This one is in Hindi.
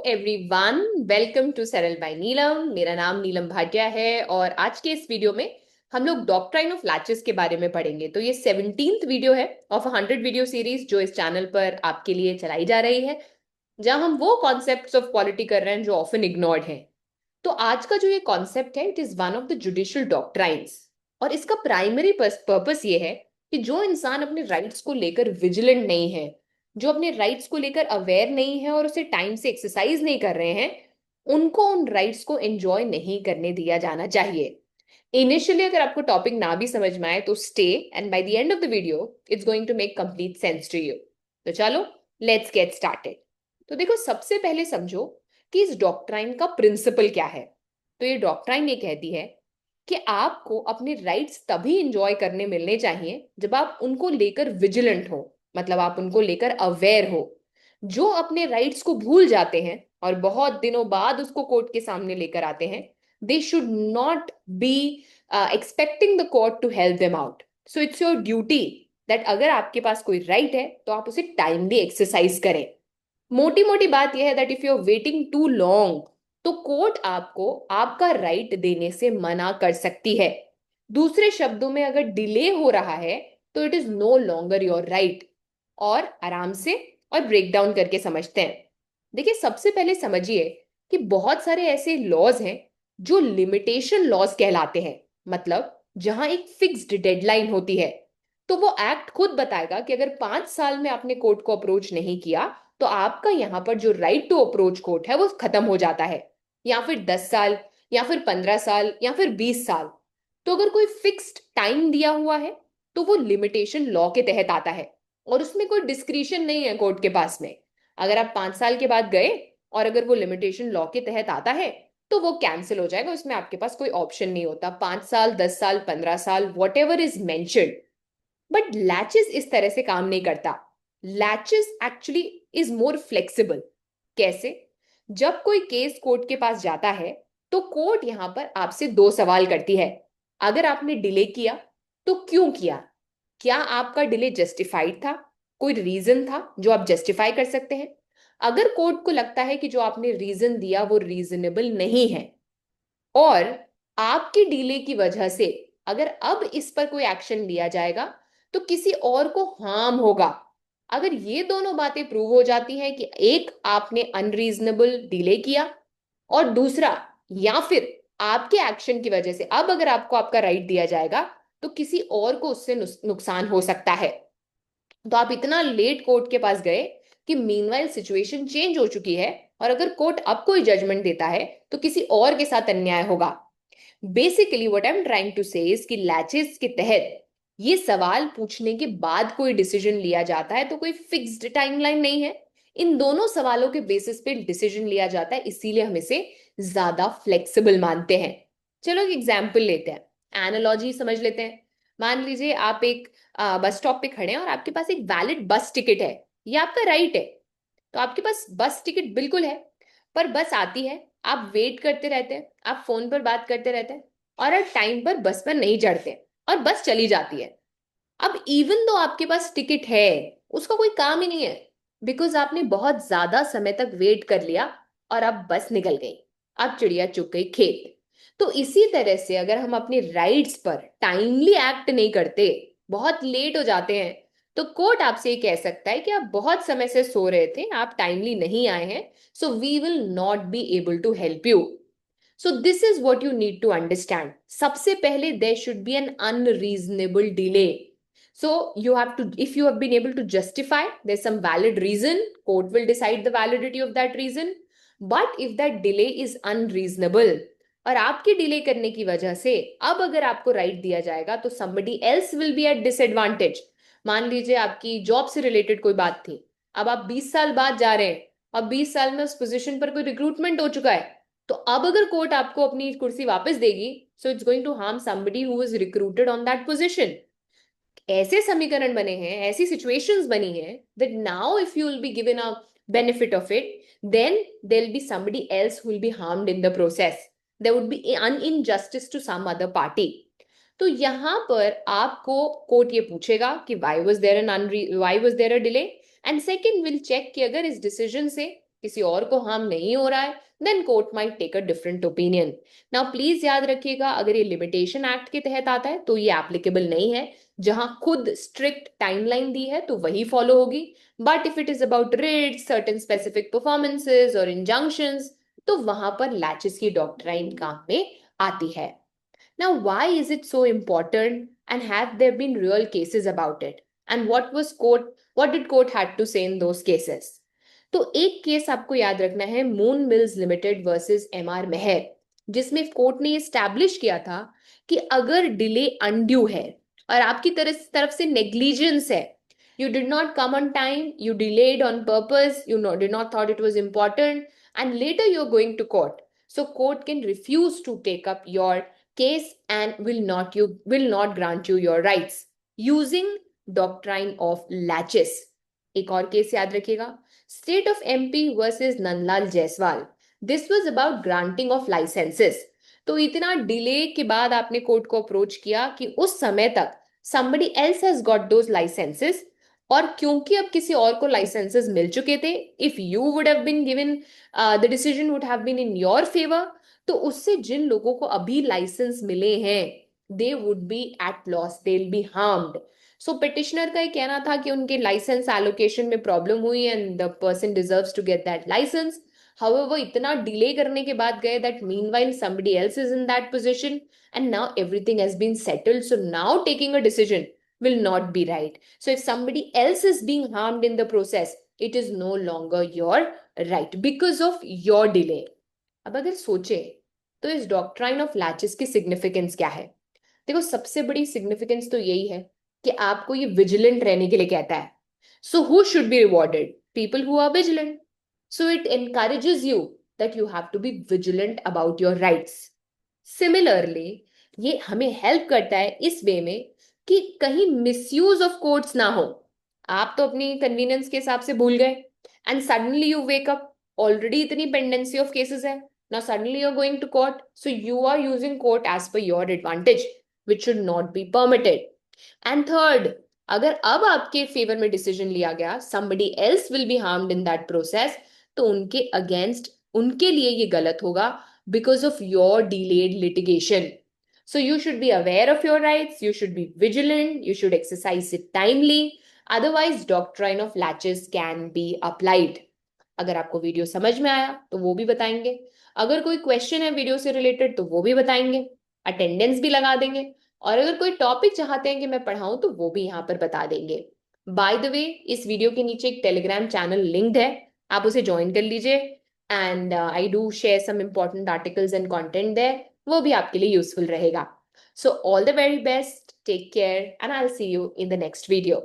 एवरीवन, वेलकम टू सरल बाय नीलम। मेरा नाम नीलम भाटिया है और आज के इस वीडियो में हम लोग डॉक्ट्राइन ऑफ लैचेस के बारे में पढ़ेंगे। तो ये 17th वीडियो है ऑफ 100 वीडियो सीरीज जो इस चैनल पर आपके लिए चलाई जा रही है, जहां हम वो कॉन्सेप्ट्स ऑफ पॉलिटी कर रहे हैं जो ऑफन इग्नोर्ड हैं। तो आज का जो ये कॉन्सेप्ट है, it is one of the judicial doctrines. और इसका प्राइमरी पर्पस ये है कि जो इंसान अपने राइट्स को लेकर विजिलेंट नहीं है, जो अपने राइट्स को लेकर अवेयर नहीं है और उसे टाइम से एक्सरसाइज नहीं कर रहे हैं, उनको उन राइट्स को एंजॉय नहीं करने दिया जाना चाहिए। इनिशियली अगर आपको टॉपिक ना भी समझ में आए तो stay, and by the end of the video it's going to make complete sense to you. तो चलो, लेट्स गेट स्टार्टेड। तो देखो, सबसे पहले समझो कि इस डॉक्ट्राइन का प्रिंसिपल क्या है। तो ये डॉक्ट्राइन ये कहती है कि आपको अपने राइट्स तभी इंजॉय करने मिलने चाहिए जब आप उनको लेकर विजिलेंट हो, मतलब आप उनको लेकर अवेयर हो। जो अपने राइट्स को भूल जाते हैं और बहुत दिनों बाद उसको कोर्ट के सामने लेकर आते हैं, they should not be expecting the court to help them out. So it's your duty that अगर आपके पास कोई राइट है तो आप उसे टाइमली एक्सरसाइज करें। मोटी मोटी बात यह है that if you are waiting too long तो कोर्ट आपको आपका राइट देने से मना कर सकती है। दूसरे शब्दों में, अगर डिले हो रहा है तो it is no longer your right. और आराम से और ब्रेक डाउन करके समझते हैं। देखिए, सबसे पहले समझिए कि बहुत सारे ऐसे लॉज हैं जो लिमिटेशन लॉज कहलाते हैं। मतलब जहां एक फिक्स्ड डेडलाइन होती है, तो वो एक्ट खुद बताएगा कि अगर 5 साल में आपने कोर्ट को अप्रोच नहीं किया तो आपका यहां पर जो राइट टू अप्रोच कोर्ट है वो खत्म हो जाता है। या फिर 10 साल, या फिर 15 साल, या फिर 20 साल। तो अगर कोई फिक्स्ड टाइम दिया हुआ है तो वो लिमिटेशन लॉ के तहत आता है और उसमें कोई डिस्क्रिशन नहीं है कोर्ट के पास में। अगर आप 5 साल के बाद गए और अगर वो लिमिटेशन लॉ के तहत आता है तो वो कैंसिल हो जाएगा, उसमें आपके पास कोई ऑप्शन नहीं होता। 5 साल, 10 साल, 15 साल, what ever is mentioned. But latches इस तरह से काम नहीं करता। Latches actually is more flexible. कैसे? जब कोई केस कोर्ट के पास जाता है तो कोर्ट यहां पर आपसे दो सवाल करती है। अगर आपने डिले किया तो क्यों किया? क्या आपका डिले जस्टिफाइड था? कोई रीजन था जो आप जस्टिफाई कर सकते हैं? अगर कोर्ट को लगता है कि जो आपने रीजन दिया वो रीजनेबल नहीं है और आपकी डिले की वजह से अगर अब इस पर कोई एक्शन लिया जाएगा तो किसी और को हार्म होगा, अगर ये दोनों बातें प्रूव हो जाती हैं कि एक, आपने अनरीजनेबल डिले किया, और दूसरा, या फिर आपके एक्शन की वजह से अब अगर आपको आपका राइट दिया जाएगा तो किसी और को उससे नुकसान हो सकता है, तो आप इतना लेट कोर्ट के पास गए कि मीनवाइल सिचुएशन चेंज हो चुकी है और अगर कोर्ट अब कोई जजमेंट देता है तो किसी और के साथ अन्याय होगा। Basically what I am trying to say is कि लैचेस के तहत ये सवाल पूछने के बाद कोई डिसीजन लिया जाता है तो कोई फिक्स्ड टाइमलाइन नहीं है। इन दोनों सवालों के बेसिस पे डिसीजन लिया जाता है, इसीलिए हम इसे ज्यादा फ्लेक्सिबल मानते हैं। चलो एक एग्जाम्पल लेते हैं, एनालॉजी समझ लेते हैं। मान लीजिए आप एक बस स्टॉप पे खड़े हैं और आपके पास एक वैलिड बस टिकट है, ये आपका राइट है। तो आपके पास बस टिकट बिल्कुल है, पर बस आती है, आप वेट करते रहते हैं, आप फोन पर बात करते रहते हैं और आप टाइम पर बस पर नहीं चढ़ते और बस चली जाती है। अब इवन दो आपके पास टिकट है, उसका कोई काम ही नहीं है, बिकॉज आपने बहुत ज्यादा समय तक वेट कर लिया और अब बस निकल गई, अब चिड़िया चुग गई खेत। तो इसी तरह से अगर हम अपने राइट्स पर टाइमली एक्ट नहीं करते, बहुत लेट हो जाते हैं, तो कोर्ट आपसे ये कह सकता है कि आप बहुत समय से सो रहे थे, आप टाइमली नहीं आए हैं, so we will not be able to help you. So this is what you need to understand. सबसे पहले there should be an unreasonable delay. So you have to, if you have been able to justify, there's some valid reason, court will decide the validity of that reason. But if that delay is unreasonable और आपके डिले करने की वजह से अब अगर आपको राइट दिया जाएगा तो somebody else will be at disadvantage। मान लीजिए आपकी जॉब से रिलेटेड कोई बात थी, अब आप 20 साल बाद जा रहे हैं, अब 20 साल में उस पोजीशन पर कोई रिक्रूटमेंट हो चुका है, तो अब अगर कोर्ट आपको अपनी कुर्सी वापस देगी, so it's going to harm somebody who was recruited on that position। ऐसे समीकरण बने हैं, ऐसी सिचुएशंस बनी हैं that now if you will be given a benefit of it, then there will be somebody else who will be harmed in the process, there would be an injustice to some other party। तो यहां पर आपको कोर्ट ये पूछेगा कि why was there a delay, and second will check कि अगर इस डिसीजन से किसी और को हार्म नहीं हो रहा है, then court might take a different opinion. Now please याद रखिएगा, अगर ये लिमिटेशन एक्ट के तहत आता है तो ये एप्लीकेबल नहीं है। जहां खुद स्ट्रिक्ट टाइमलाइन दी है तो वही फॉलो होगी, but if it is about writs, certain specific performances और इंजंक्शंस, तो वहां पर लैचेस की डॉक्ट्राइन काम में आती है। Now, why is it so important, and have there been real cases about it? And what did court had to say in those cases? तो एक केस आपको याद रखना है, Moon Mills Limited versus MR Meher, जिसमें कोर्ट ने स्टैब्लिश किया था कि अगर डिले अनड्यू है और आपकी तरफ से नेग्लिजेंस है, you did not come on time, you delayed on purpose, did not thought it was important, and later you're going to court. So court can refuse to take up your case and will not grant you your rights using doctrine of laches. एक और केस याद रखिएगा, state of MP versus Nandlal Jaiswal. This was about granting of licences. तो इतना डिले के बाद आपने कोर्ट को अप्रोच किया कि उस समय तक somebody else has got those licenses, और क्योंकि अब किसी और को लाइसेंसेस मिल चुके थे, if you would have been given, the decision would have been in your favour, तो उससे जिन लोगों को अभी लाइसेंस मिले हैं, they would be at loss, they will be harmed. So petitioner का ये कहना था कि उनके लाइसेंस एलोकेशन में प्रॉब्लम हुई and the person deserves to get that licence. However इतना डिले करने के बाद गए that meanwhile somebody else is in that position and now everything has been settled, so now taking a decision will not be right. So if somebody else is being harmed in the process, it is no longer your right because of your delay. अब अगर सोचे तो इस डॉक्ट्राइन ऑफ लैचेस की सिग्निफिकेंस क्या है? देखो, सबसे बड़ी सिग्निफिकेंस तो यही है कि आपको ये विजिलेंट रहने के लिए कहता है। So who should be rewarded? People who are vigilant. So it encourages you that you have to be vigilant about your rights. Similarly ये हमें हेल्प करता है इस वे में कि कहीं मिसयूज ऑफ कोर्ट्स ना हो। आप तो अपनी कन्वीनियंस के हिसाब से भूल गए and suddenly you wake up, already इतनी पेंडेंसी ऑफ केसेस है, now suddenly you're going to court, so you are using court as per your advantage, which should not be permitted. And third, अगर अब आपके फेवर में डिसीजन लिया गया, somebody else will be harmed in that process, तो उनके अगेंस्ट, उनके लिए ये गलत होगा because of your delayed litigation. So you should be aware of your rights, you should be vigilant, you should exercise it timely, otherwise doctrine of laches can be applied. अगर आपको वीडियो समझ में आया तो वो भी बताएंगे, अगर कोई क्वेश्चन है वीडियो से रिलेटेड तो वो भी बताएंगे, अटेंडेंस भी लगा देंगे, और अगर कोई टॉपिक चाहते हैं कि मैं पढ़ाऊं तो वो भी यहाँ पर बता देंगे। बाय द वे, इस वीडियो के नीचे एक टेलीग्राम चैनल लिंक्ड है, आप उसे ज्वाइन कर लीजिए and I do share some important articles and content there, वो भी आपके लिए यूजफुल रहेगा। So all the very best, take care and I will see you in the next video.